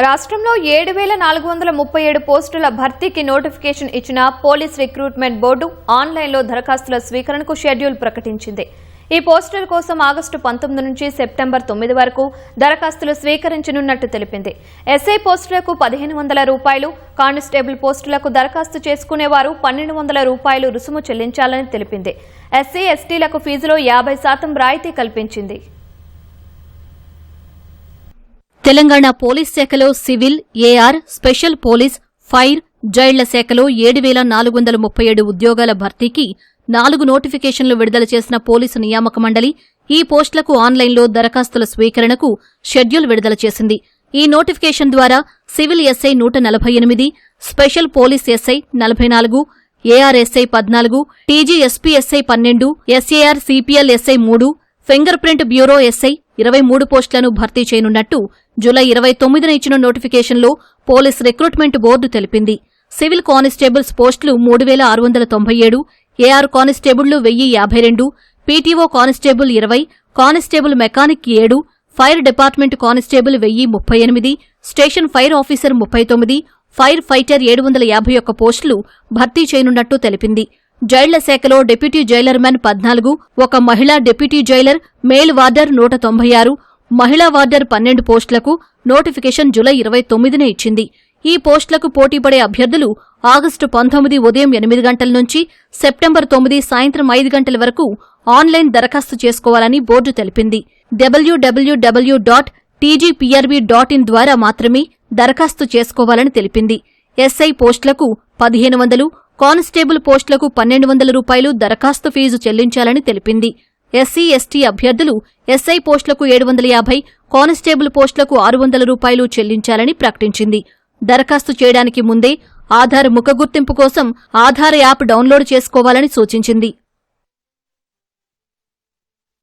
రాష్ట్రంలో 7,437 పోస్టుల భర్తీకి నోటిఫికేషన్ ఇచ్చిన పోలీస్ రిక్రూట్మెంట్ బోర్డు ఆన్లైన్లో దరఖాస్తుల స్వీకరణకు షెడ్యూల్ ప్రకటించింది. ఈ పోస్టుల కోసం ఆగస్టు 19 నుంచి సెప్టెంబర్ 9 వరకు దరఖాస్తులు స్వీకరించనున్నట్టు తెలిపింది. ఎస్ఐ పోస్టులకు రూ1,500, కానిస్టేబుల్ పోస్టులకు దరఖాస్తు చేసుకునేవారు రూ1,200 రుసుము చెల్లించాలని తెలిపింది. ఎస్సీ, ఎస్టీలకు ఫీజులో 50% రాయితీ కల్పించింది. తెలంగాణ పోలీస్ శాఖలో civil, AR, special police, fire, జైళ్ల శాఖలో 7,437 ఉద్యోగాల భర్తీకి 4 నోటిఫికేషన్లు విడుదల చేసిన పోలీసు నియామక మండలి ఈ పోస్టులకు ఆన్లైన్లో దరఖాస్తుల స్వీకరణకు షెడ్యూల్ విడుదల చేసింది. ఈ నోటిఫికేషన్ ద్వారా civil SI 148, special police SI 44, AR SI 14, TG SP SI 12, SAR CPL SI 3, fingerprint bureau SI 23 పోస్టులను భర్తీ చేయనున్నట్టు జూలై 29న ఇచ్చిన నోటిఫికేషన్లో పోలీస్ రిక్రూట్మెంట్ బోర్డు తెలిపింది. సివిల్ కానిస్టేబుల్స్ పోస్టులు 3,697, ఏఆర్ కానిస్టేబుళ్లు 1,052, PTO constable 20, constable mechanic 7, fire department constable 1,038, station fire officer 39, firefighter 751 పోస్టులు భర్తీ చేయనున్నట్టు తెలిపింది. జైళ్ల శాఖలో డిప్యూటీ జైలర్మెన్ 14, ఒక మహిళా డిప్యూటీ జైలర్, మేల్ వార్డర్ 196, మహిళా వార్డర్ 12 పోస్టులకు నోటిఫికేషన్ జూలై 29న ఇచ్చింది. ఈ పోస్టులకు పోటీపడే అభ్యర్థులు ఆగస్టు 19 ఉదయం 8 గంటల నుంచి సెప్టెంబర్ 9 సాయంత్రం 5 గంటల వరకు ఆన్లైన్ దరఖాస్తు చేసుకోవాలని బోర్డు తెలిపింది. www.tgprb.in ద్వారా మాత్రమే దరఖాస్తు చేసుకోవాలని తెలిపింది. ఎస్ఐ పోస్టులకు 1,500, కానిస్టేబుల్ పోస్టులకు రూ1,200 దరఖాస్తు ఫీజు చెల్లించాలని తెలిపింది. ఎస్సీ, ఎస్టీ అభ్యర్థులు ఎస్ఐ పోస్టులకు 750, కానిస్టేబుల్ పోస్టులకు రూ600 చెల్లించాలని ప్రకటించింది. దరఖాస్తు చేయడానికి ముందే ఆధార్ ముఖ గుర్తింపు కోసం ఆధార్ యాప్ డౌన్లోడ్ చేసుకోవాలని సూచించింది.